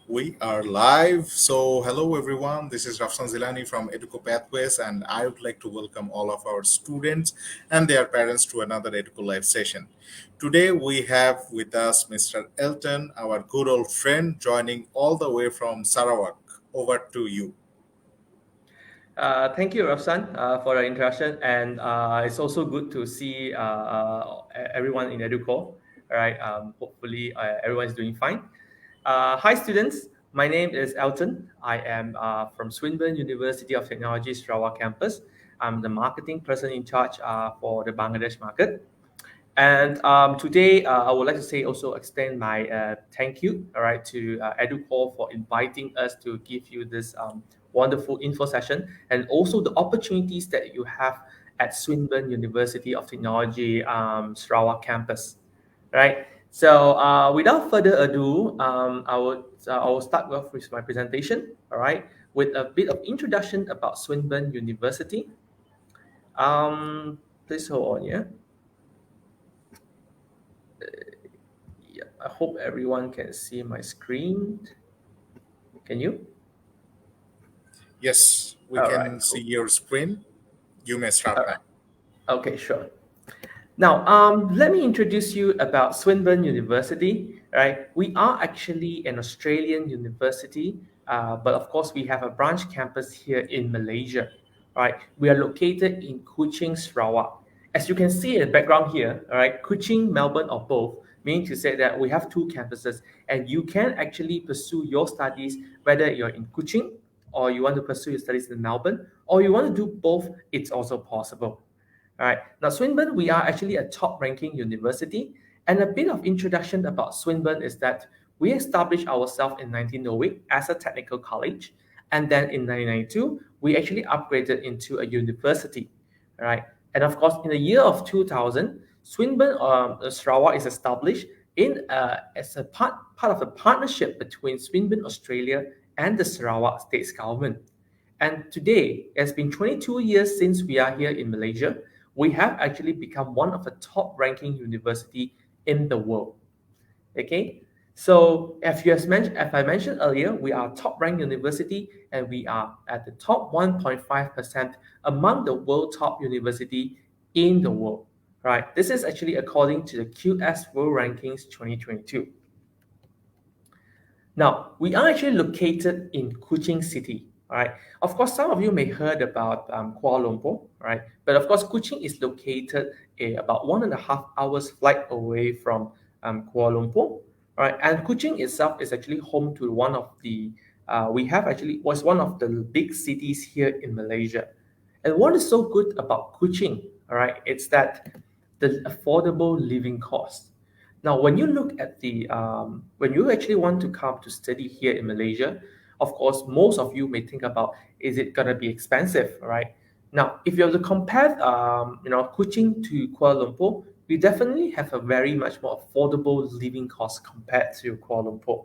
We are live. So, hello everyone. This is Rafsan Zilani from Eduko Pathways, and I would like to welcome all of our students and their parents to another Eduko Live session. Today, we have with us Mr. Elton, our good old friend, joining all the way from Sarawak. Over to you. Thank you, Rafsan, for the introduction, and it's also good to see everyone in Educo. All right, hopefully everyone is doing fine. Hi, students. My name is Elton. I am from Swinburne University of Technology, Sarawak campus. I'm the marketing person in charge for the Bangladesh market. And today, I would like to say also extend my thank you, all right, to Educo for inviting us to give you this wonderful info session and also the opportunities that you have at Swinburne University of Technology, Sarawak campus, right? So without further ado, I will start off with my presentation, all right, with a bit of introduction about Swinburne University. Please hold on, yeah. Yeah, I hope everyone can see my screen. Can you? Yes, we All right, can see cool. your screen. You may All start now. right. Okay, sure. Now, let me introduce you about Swinburne University. Right, we are actually an Australian university, but of course we have a branch campus here in Malaysia. Right, we are located in Kuching, Sarawak. As you can see in the background here, all right, Kuching, Melbourne, or both, meaning to say that we have two campuses, and you can actually pursue your studies whether you're in Kuching or you want to pursue your studies in Melbourne, or you want to do both. It's also possible. All right. Now, Swinburne, we are actually a top ranking university. And a bit of introduction about Swinburne is that we established ourselves in 1908 as a technical college. And then in 1992, we actually upgraded into a university. All right. And of course, in the year of 2000, Swinburne Sarawak is established as a part of a partnership between Swinburne Australia and the Sarawak State's government. And today, it's been 22 years since we are here in Malaysia. We have actually become one of the top ranking university in the world. Okay, so as I mentioned earlier, we are a top ranked university and we are at the top 1.5% among the world top university in the world. Right, this is actually according to the QS World Rankings 2022. Now, we are actually located in Kuching City. All right. Of course, some of you may heard about Kuala Lumpur, right? But of course, Kuching is located about 1.5 hours flight away from Kuala Lumpur, right? And Kuching itself is actually home to one of the we have actually was one of the big cities here in Malaysia. And what is so good about Kuching, all right? It's that the affordable living cost. Now, when you look at when you actually want to come to study here in Malaysia, of course, most of you may think about, is it gonna be expensive, right? Now, if you have to compare, Kuching to Kuala Lumpur, we definitely have a very much more affordable living cost compared to Kuala Lumpur.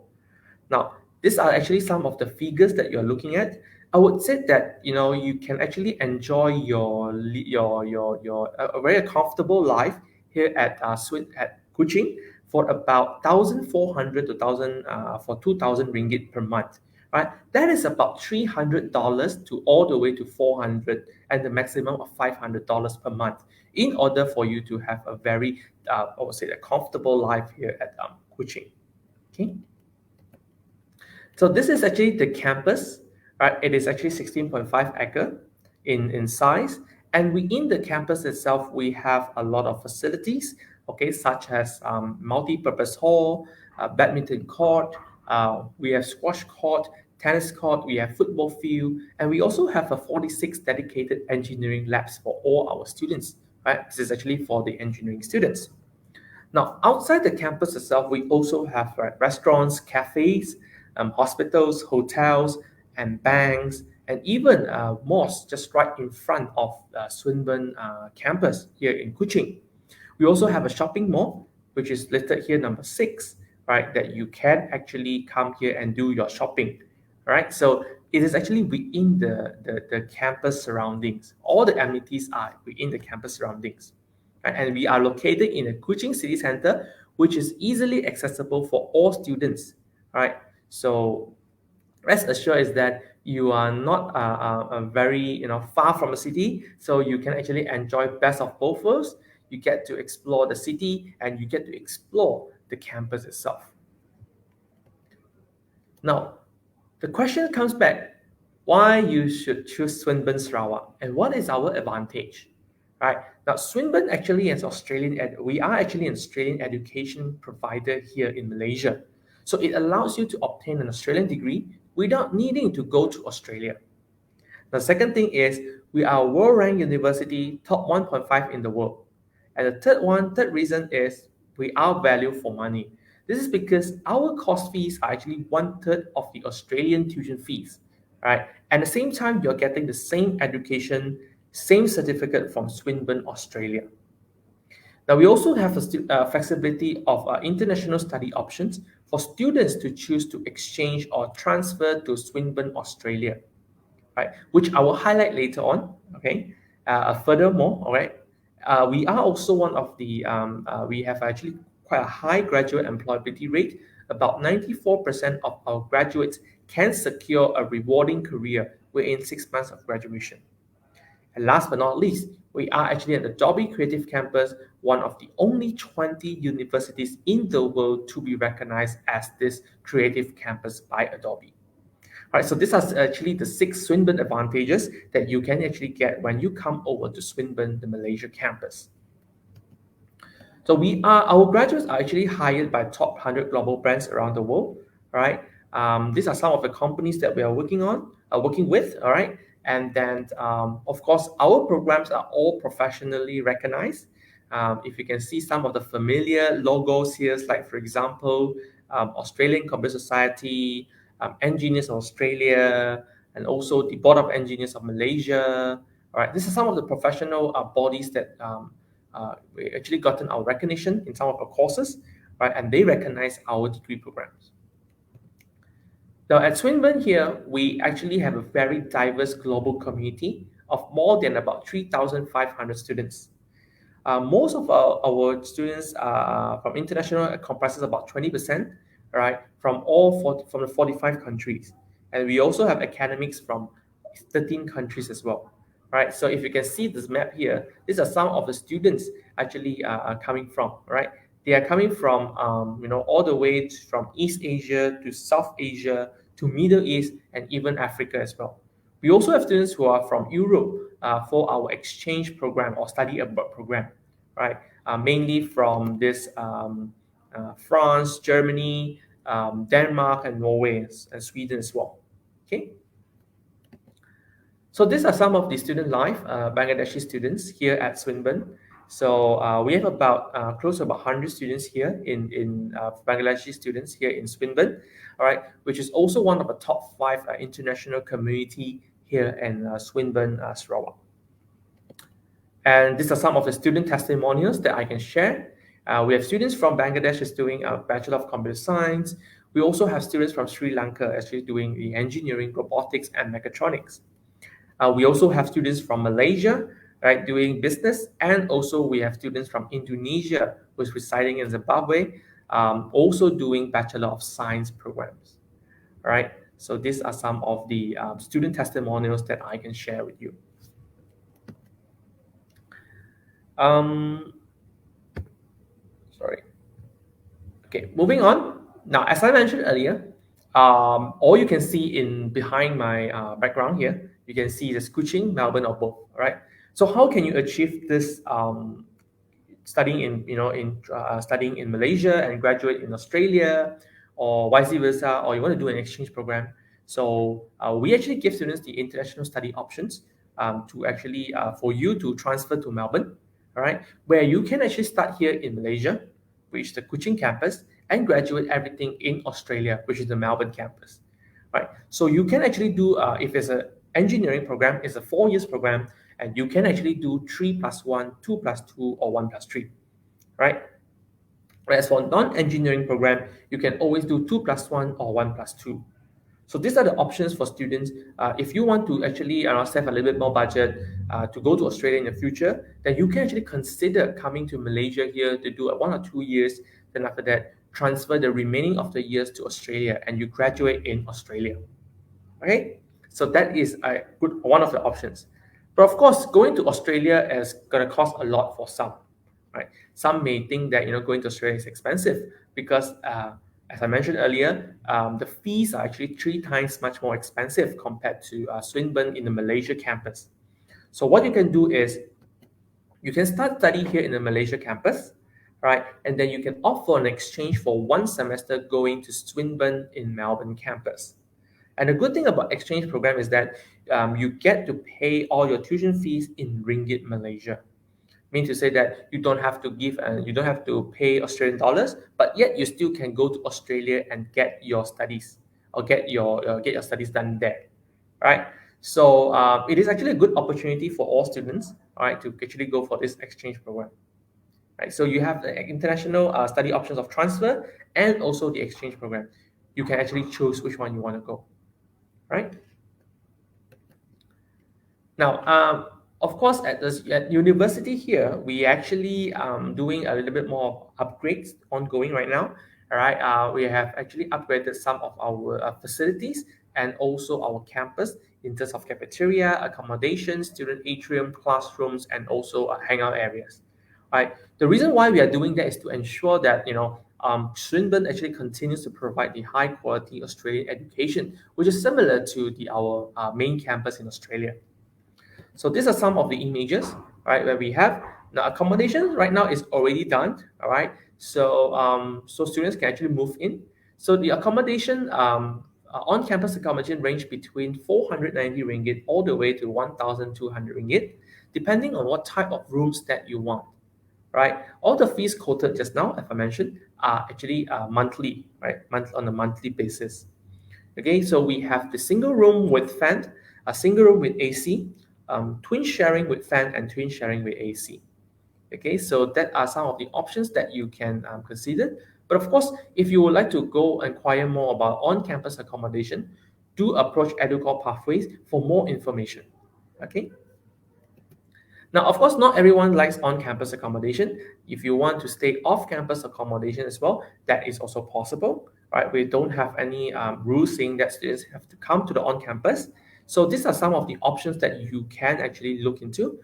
Now, these are actually some of the figures that you're looking at. I would say that you can actually enjoy your a very comfortable life here at at Kuching for about 1,400 to 1,000 for 2,000 ringgit per month. Right, that is about $300 to all the way to 400 and the maximum of $500 per month in order for you to have a very, I would say, a comfortable life here at Kuching. Okay. So this is actually the campus, right? It is actually 16.5 acre in size. And within the campus itself, we have a lot of facilities, okay, such as multi-purpose hall, badminton court, we have squash court, tennis court, we have football field, and we also have a 46 dedicated engineering labs for all our students, right? This is actually for the engineering students. Now, outside the campus itself, we also have restaurants, cafes, hospitals, hotels, and banks, and even mosques just right in front of Swinburne campus here in Kuching. We also have a shopping mall, which is listed here number 6, right? That you can actually come here and do your shopping, right? So it is actually within the campus surroundings. All the amenities are within the campus surroundings. Right? And we are located in the Kuching City Center, which is easily accessible for all students. Right? So rest assured is that you are not very far from the city, so you can actually enjoy best of both worlds. You get to explore the city and you get to explore the campus itself. Now, the question comes back, why you should choose Swinburne Sarawak and what is our advantage? Right now, Swinburne actually is we are actually an Australian education provider here in Malaysia. So it allows you to obtain an Australian degree without needing to go to Australia. The second thing is we are a world-ranked university, top 1.5 in the world. And the third reason is we are value for money. This is because our course fees are actually 1/3 of the Australian tuition fees, right? At the same time, you're getting the same education, same certificate from Swinburne, Australia. Now, we also have a flexibility of international study options for students to choose to exchange or transfer to Swinburne, Australia, right? Which I will highlight later on. Okay. Furthermore, all right, we are also one of the we have actually quite a high graduate employability rate. About 94% of our graduates can secure a rewarding career within 6 months of graduation. And last but not least, we are actually at the Dobby Creative Campus, one of the only 20 universities in the world to be recognized as this creative campus by Adobe. All right, so these are actually the 6 Swinburne advantages that you can actually get when you come over to Swinburne, the Malaysia campus. So our graduates are actually hired by top 100 global brands around the world. All right, these are some of the companies that we are working with. All right, and then of course our programs are all professionally recognized. If you can see some of the familiar logos here, like for example, Australian Computer Society, Engineers Australia, and also the Board of Engineers of Malaysia. All right, these are some of the professional bodies that we actually gotten our recognition in some of our courses, right? And they recognize our degree programs. Now at Swinburne here, we actually have a very diverse global community of more than about 3,500 students. Most of our students from international comprises about 20%, right, from from the 45 countries. And we also have academics from 13 countries as well, right? So if you can see this map here, these are some of the students actually coming from, right? They are coming from, all the way from East Asia to South Asia to Middle East and even Africa as well. We also have students who are from Europe for our exchange program or study abroad program, right? Mainly from this France, Germany, Denmark, and Norway, and Sweden as well. Okay. So these are some of the student life, Bangladeshi students here at Swinburne. So we have about close to about 100 students here in Bangladeshi students here in Swinburne, all right, which is also one of the top 5 international community here in Swinburne, Sarawak. And these are some of the student testimonials that I can share. We have students from Bangladesh is doing a Bachelor of Computer Science. We also have students from Sri Lanka actually doing the engineering, robotics, and mechatronics. We also have students from Malaysia, right, doing business, and also we have students from Indonesia who's residing in Zimbabwe, also doing Bachelor of Science programs. All right, so these are some of the student testimonials that I can share with you. Sorry. Okay, moving on. Now, as I mentioned earlier, all you can see in behind my background here, you can see the Kuching, Melbourne, or both. All right. So how can you achieve this studying in Malaysia and graduate in Australia, or vice versa, or you want to do an exchange program? So we actually give students the international study options to actually for you to transfer to Melbourne. All right, where you can actually start here in Malaysia, which is the Kuching campus, and graduate everything in Australia, which is the Melbourne campus. Right. So you can actually do if it's an engineering program, it's a 4 years program, and you can actually do 3+1, 2+2, or 1+3. Right. Whereas for non-engineering program, you can always do 2+1 or 1+2. So these are the options for students. If you want to actually save a little bit more budget to go to Australia in the future, then you can actually consider coming to Malaysia here to do 1 or 2 years. Then after that, transfer the remaining of the years to Australia and you graduate in Australia. Okay, so that is a good one of the options. But of course, going to Australia is going to cost a lot for some, right? Some may think that going to Australia is expensive because, as I mentioned earlier, the fees are actually 3 times much more expensive compared to Swinburne in the Malaysia campus. So what you can do is you can start study here in the Malaysia campus, right? And then you can opt for an exchange for 1 semester going to Swinburne in Melbourne campus. And the good thing about exchange program is that you get to pay all your tuition fees in ringgit Malaysia. Means to say that you don't have to give and you don't have to pay Australian dollars, but yet you still can go to Australia and get your studies or get your studies done there, right? So it is actually a good opportunity for all students, all right, to actually go for this exchange program. Right, so you have the international study options of transfer and also the exchange program. You can actually choose which one you want to go, right? Now, of course, at university here, we actually doing a little bit more upgrades ongoing right now. All right, we have actually upgraded some of our facilities and also our campus in terms of cafeteria, accommodation, student atrium, classrooms, and also hangout areas. Right. The reason why we are doing that is to ensure that Swinburne actually continues to provide the high quality Australian education, which is similar to our main campus in Australia. So these are some of the images, right, where we have now accommodation right now is already done, all right. So so students can actually move in. So the accommodation on-campus accommodation range between 490 ringgit all the way to 1,200 ringgit, depending on what type of rooms that you want, right? All the fees quoted just now, as I mentioned, are actually monthly, right? On a monthly basis. Okay, so we have the single room with fan, a single room with AC, twin sharing with fan, and twin sharing with AC. Okay, so that are some of the options that you can consider. But of course, if you would like to go inquire more about on-campus accommodation, do approach Eduko Pathways for more information. Okay. Now, of course, not everyone likes on-campus accommodation. If you want to stay off-campus accommodation as well, that is also possible, right? We don't have any rules saying that students have to come to the on-campus. So these are some of the options that you can actually look into.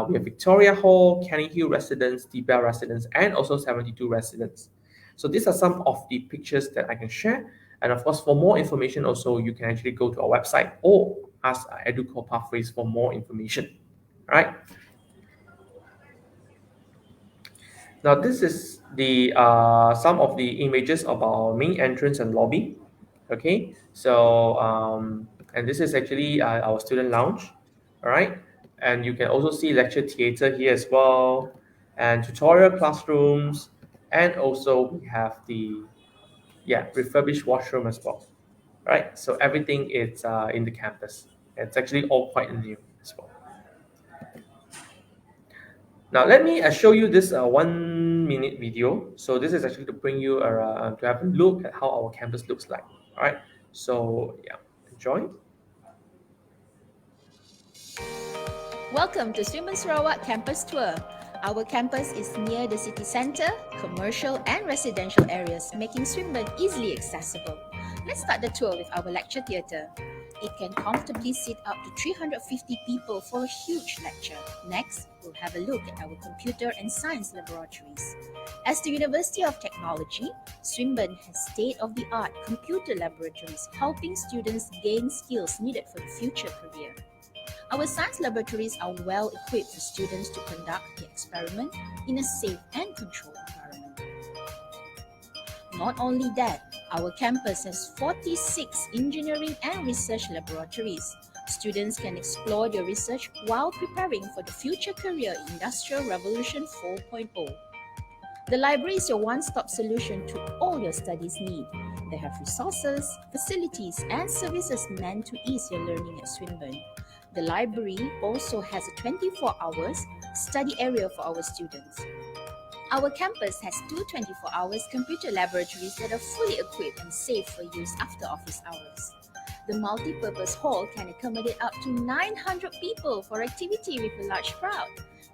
We have Victoria Hall, Canning Hill residents, Deepell residents, and also 72 residents. So these are some of the pictures that I can share. And of course, for more information also, you can actually go to our website or ask Educo Pathways for more information, right? Now, this is the some of the images of our main entrance and lobby. Okay, so and this is actually our student lounge. All right, and you can also see lecture theater here as well, and tutorial classrooms, and also we have the refurbished washroom as well. Right, so everything is in the campus. It's actually all quite new as well. Now, let me show you this 1 minute video. So this is actually to bring you to have a look at how our campus looks like. All right. So yeah, enjoy. Welcome to Swinburne Sarawak Campus Tour. Our campus is near the city centre, commercial and residential areas, making Swinburne easily accessible. Let's start the tour with our lecture theatre. It can comfortably seat up to 350 people for a huge lecture. Next, we'll have a look at our computer and science laboratories. As the University of Technology, Swinburne has state-of-the-art computer laboratories helping students gain skills needed for the future career. Our science laboratories are well equipped for students to conduct the experiment in a safe and controlled environment. Not only that, our campus has 46 engineering and research laboratories. Students can explore their research while preparing for the future career in Industrial Revolution 4.0. The library is your one-stop solution to all your studies need. They have resources, facilities, and services meant to ease your learning at Swinburne. The library also has a 24 hours study area for our students. Our campus has two 24 hours computer laboratories that are fully equipped and safe for use after office hours. The multi-purpose hall can accommodate up to 900 people for activity with a large crowd.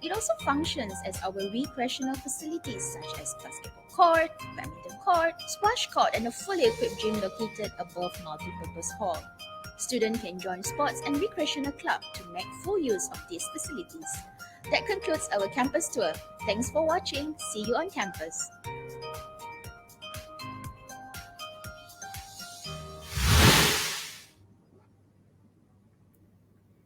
It also functions as our recreational facilities such as basketball court, badminton court, splash court, and a fully equipped gym located above multi-purpose hall. Students can join sports and recreational club to make full use of these facilities. That concludes our campus tour. Thanks for watching. See you on campus.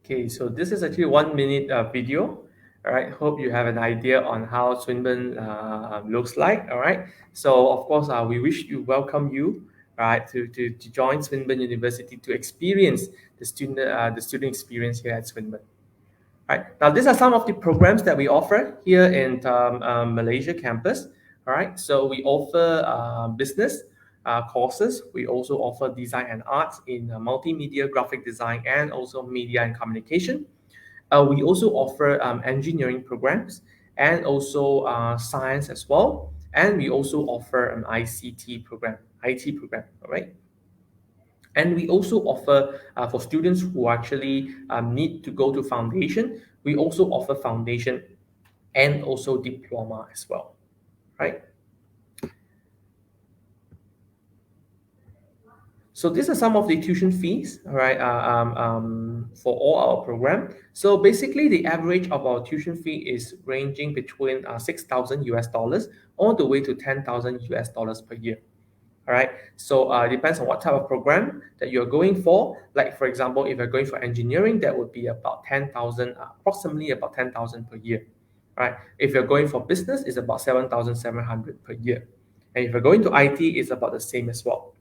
Okay, so this is actually 1 minute video. All right, hope you have an idea on how Swinburne looks like. All right, so of course we wish to welcome you, right, to join Swinburne University to experience the student experience here at Swinburne. All right, now these are some of the programs that we offer here in Malaysia campus. All right, so we offer business courses. We also offer design and arts in multimedia, graphic design, and also media and communication. We also offer engineering programs and also science as well. And we also offer an ICT program, IT program, all right? And we also offer, for students who actually need to go to foundation, we also offer foundation and also diploma as well, right? So these are some of the tuition fees, all right, for all our program. So basically, the average of our tuition fee is ranging between 6,000 US dollars all the way to 10,000 US dollars per year. All right. So it depends on what type of program that you're going for. Like for example, if you're going for engineering, that would be about 10,000, approximately about 10,000 per year. All right. If you're going for business, it's about 7,700 per year. And if you're going to IT, it's about the same as well.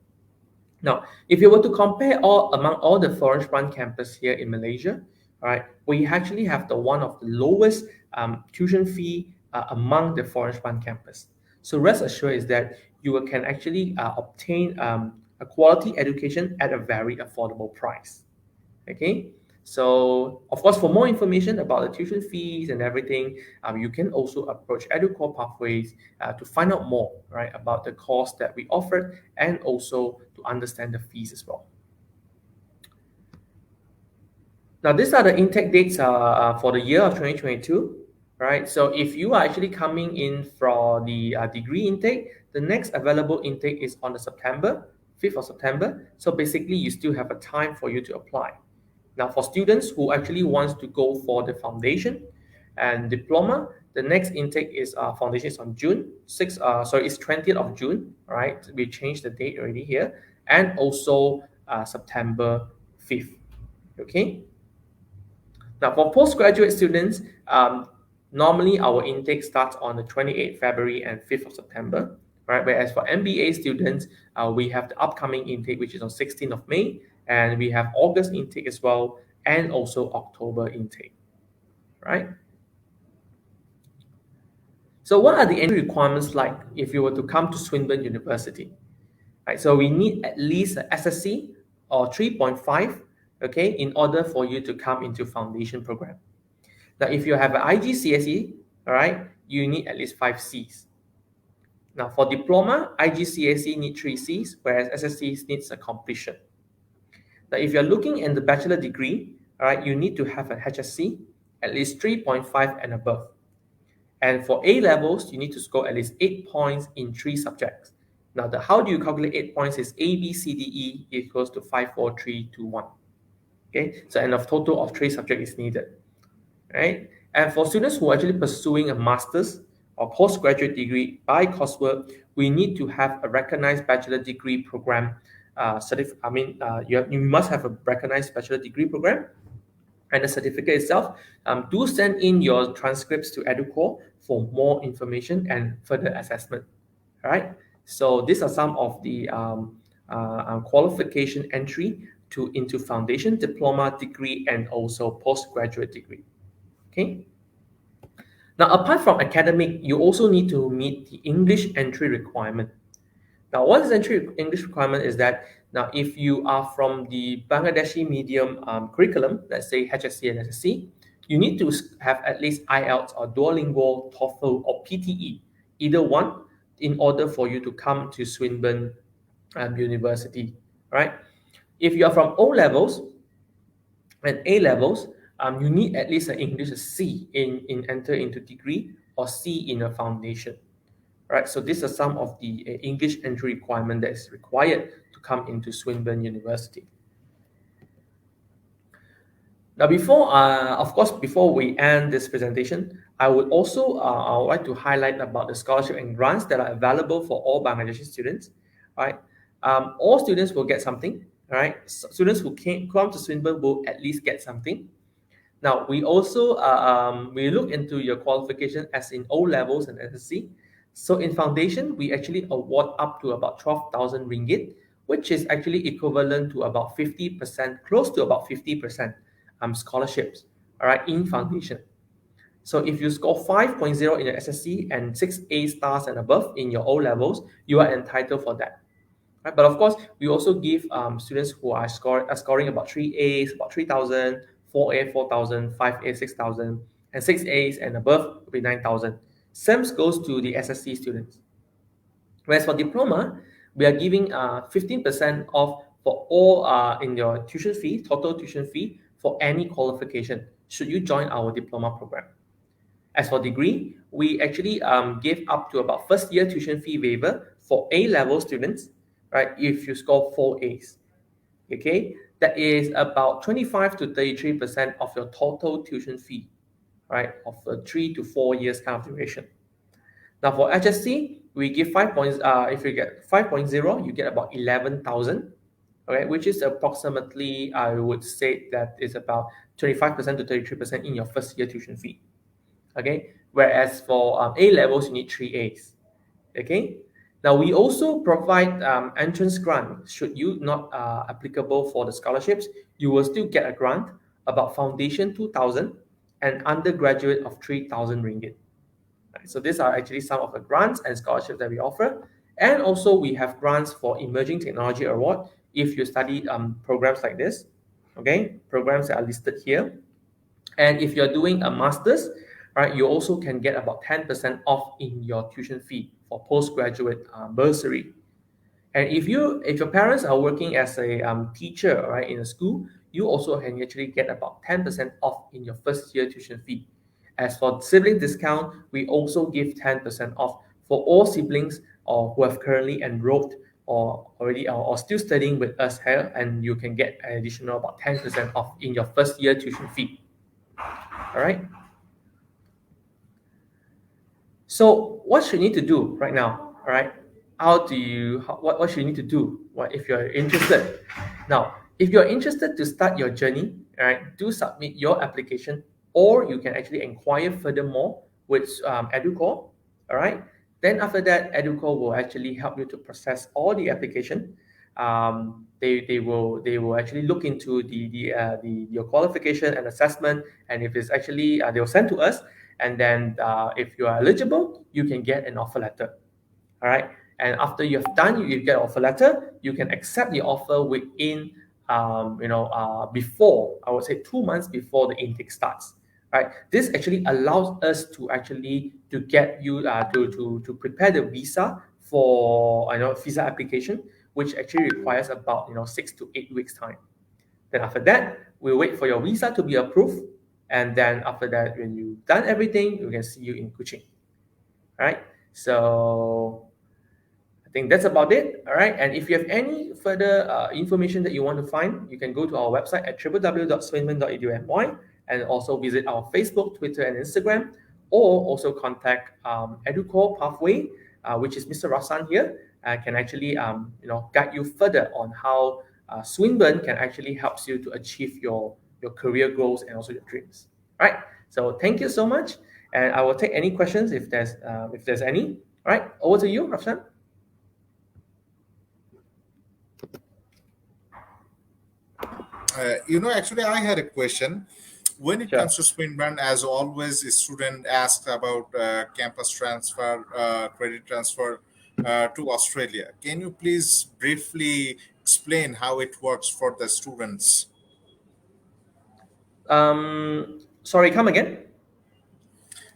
Now, if you were to compare among all the Forest Run campus here in Malaysia, all right, we actually have the one of the lowest tuition fee among the Forest Run campus. So rest assured is that you can actually obtain a quality education at a very affordable price. Okay, so of course, for more information about the tuition fees and everything, you can also approach Eduko Pathways to find out more, right, about the course that we offered and also to understand the fees as well. Now, these are the intake dates for the year of 2022, right? So if you are actually coming in for the degree intake, the next available intake is on the 5th of September. So basically, you still have a time for you to apply. Now, for students who actually wants to go for the foundation and diploma, the next intake is foundation is on June 6th. It's 20th of June, right? We changed the date already here, and also September 5th. Okay. Now, for postgraduate students, normally our intake starts on the 28th February and 5th of September, right? Whereas for MBA students, we have the upcoming intake, which is on 16th of May, and we have August intake as well, and also October intake, right? So what are the entry requirements like if you were to come to Swinburne University? Right, so we need at least a SSC or 3.5, okay, in order for you to come into foundation program. Now, if you have an IGCSE, all right, you need at least 5 Cs. Now, for diploma, IGCSE need 3 Cs, whereas SSC needs a completion. Now, if you're looking in the bachelor degree, all right, you need to have a HSC, at least 3.5 and above. And for A levels, you need to score at least 8 points in 3 subjects. Now, how do you calculate 8 points is A, B, C, D, E equals to 5, 4, 3, 2, 1. Okay, so and a total of 3 subjects is needed, right? And for students who are actually pursuing a master's or postgraduate degree by coursework, we need to have a recognized bachelor degree program you must have a recognized bachelor degree program and the certificate itself. Do send in your transcripts to Eduko for more information and further assessment. All right. So these are some of the qualification entry into foundation, diploma, degree, and also postgraduate degree. Okay. Now, apart from academic, you also need to meet the English entry requirement. Now, what is entry English requirement is that now if you are from the Bangladeshi medium curriculum, let's say HSC and SSC, you need to have at least IELTS or Duolingo, TOEFL, or PTE, either one, in order for you to come to Swinburne University, right? If you are from O levels and A levels, you need at least an English C in enter into degree or C in a foundation. Right, so these are some of the English entry requirement that is required to come into Swinburne University. Now, before we end this presentation, I would like to highlight about the scholarship and grants that are available for all Bangladeshi students. Right, all students will get something. Right, students who come to Swinburne will at least get something. Now, we also we look into your qualification as in O levels and SSC. So in foundation, we actually award up to about 12,000 ringgit, which is actually equivalent to about 50%, close to about 50% scholarships, all right, in foundation. So if you score 5.0 in your SSC and 6 A stars and above in your O levels, you are entitled for that. Right? But of course, we also give students who are scoring about 3 A's, about 3,000, 4A, 4,000, 5A, 6,000, and 6 A's and above will be 9,000. Same goes to the SSC students. Whereas for diploma, we are giving 15% off for all in your tuition fee, total tuition fee for any qualification, should you join our diploma program. As for degree, we actually give up to about first year tuition fee waiver for A-level students, right? If you score 4 A's, okay? That is about 25 to 33% of your total tuition fee, right? Of a 3 to 4 years kind of duration. Now for HSC, we give if you get 5.0, you get about 11,000, okay, which is approximately, I would say that is about 25% to 33% in your first year tuition fee. Okay, whereas for A levels, you need 3 A's. Okay, now we also provide entrance grant. Should you not applicable for the scholarships, you will still get a grant about foundation 2,000 and undergraduate of 3,000 ringgit. Right, so these are actually some of the grants and scholarships that we offer. And also we have grants for Emerging Technology Award if you study programs like this. Okay, programs that are listed here. And if you're doing a master's, right, you also can get about 10% off in your tuition fee for postgraduate bursary. And if your parents are working as a teacher, right, in a school, you also can actually get about 10% off in your first year tuition fee. As for sibling discount, we also give 10% off for all siblings or who have currently enrolled or already or still studying with us here, and you can get an additional about 10% off in your first year tuition fee. All right. So what should you need to do right now? All right. What should you need to do? What if you're interested? Now, if you're interested to start your journey, all right, do submit your application, or you can actually inquire furthermore with Eduko. All right. Then after that, Eduko will actually help you to process all the application. They will actually look into your qualification and assessment, and if it's actually they will send to us, and then if you are eligible, you can get an offer letter. All right, and after you get an offer letter, you can accept the offer within before, I would say, 2 months before the intake starts. Right, this actually allows us to get you to prepare the visa for visa application, which actually requires about 6 to 8 weeks time. Then after that, we'll wait for your visa to be approved, and then after that, when you've done everything, we can see you in Kuching. All right, so I think that's about it. All right, and if you have any further information that you want to find, you can go to our website at www.swinburne.edu.my and also visit our Facebook, Twitter, and Instagram, or also contact Eduko Pathway, which is Mr. Rasan here, can actually guide you further on how Swinburne can actually helps you to achieve your career goals and also your dreams. All right. So thank you so much, and I will take any questions if there's any. All right. Over to you, Rasan. Actually, I had a question. When it Sure. comes to Swinburne, as always, a student asks about campus transfer, credit transfer to Australia. Can you please briefly explain how it works for the students? Sorry, come again.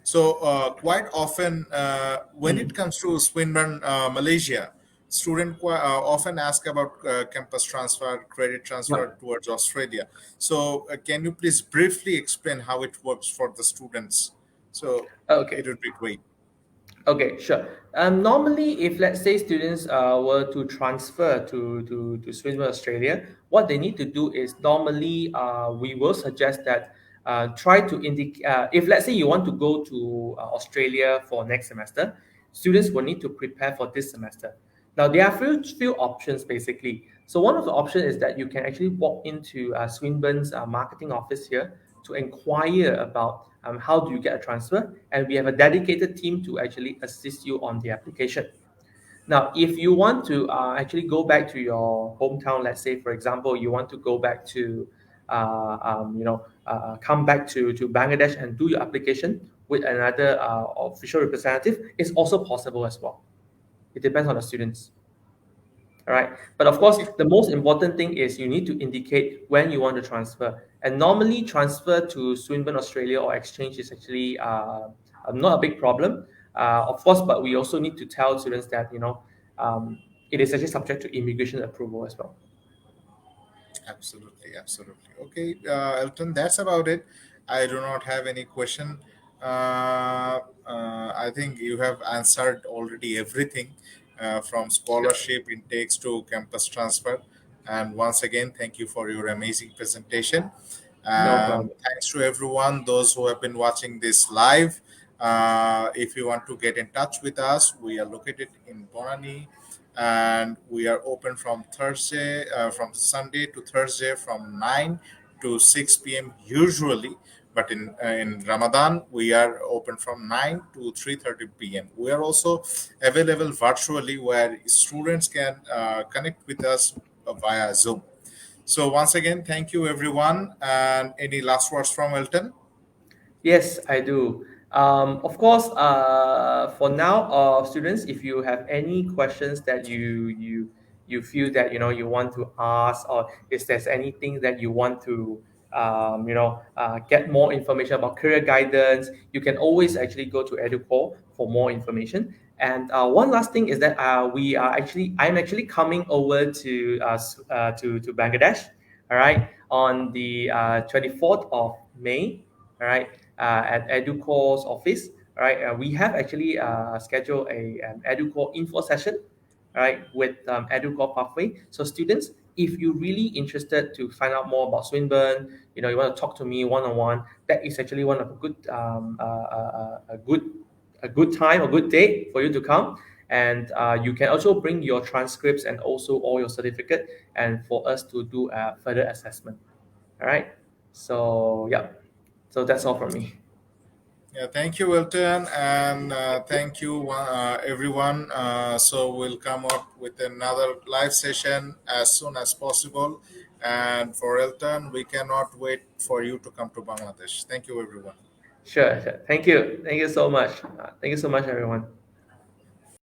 So, quite often, when it comes to Swinburne, Malaysia, Student often ask about campus transfer, credit transfer Yep. towards Australia. So can you please briefly explain how it works for the students? So Okay. it would be great. Okay, sure. Normally, if let's say students were to transfer to Swinburne, Australia, what they need to do is normally we will suggest that try to indicate, if let's say you want to go to Australia for next semester, students will need to prepare for this semester. Now, there are few options basically. So one of the options is that you can actually walk into Swinburne's marketing office here to inquire about how do you get a transfer, and we have a dedicated team to actually assist you on the application. Now, if you want to actually go back to your hometown, let's say, for example, you want to go back to, come back to Bangladesh and do your application with another official representative, it's also possible as well. It depends on the students. All right. But of course, Okay. the most important thing is you need to indicate when you want to transfer. And normally, transfer to Swinburne, Australia, or exchange is actually not a big problem. Of course, but we also need to tell students that um, it is actually subject to immigration approval as well. Absolutely, absolutely. Okay, Elton, that's about it. I do not have any question. I think you have answered already everything from Sure. scholarship intakes to campus transfer. And once again, thank you for your amazing presentation. No And problem. thanks to everyone, those who have been watching this live. If you want to get in touch with us, we are located in Bonani, and we are open from from Sunday to Thursday from 9 to 6 p.m. usually. But in Ramadan, we are open from 9 to 3:30 p.m. We are also available virtually where students can connect with us via Zoom. So once again, thank you everyone. And any last words from Elton? Yes, I do. Of course, for now, students, if you have any questions that you feel that you want to ask, or if there's anything that you want to get more information about career guidance, you can always actually go to Eduko for more information. And one last thing is that I'm actually coming over to Bangladesh, all right, on the 24th of May, all right, at Educo's office. All right, we have actually scheduled an Educo info session, all right, with Educo Pathway. So students, if you're really interested to find out more about Swinburne, you want to talk to me one on one, that is actually one of a good a good time, a good date for you to come. And you can also bring your transcripts and also all your certificate, and for us to do a further assessment. All right. So yeah. So that's all from me. Yeah, thank you, Wilton, and thank you, everyone. So we'll come up with another live session as soon as possible. And for Elton, we cannot wait for you to come to Bangladesh. Thank you, everyone. Sure, sure. Thank you. Thank you so much. Thank you so much, everyone.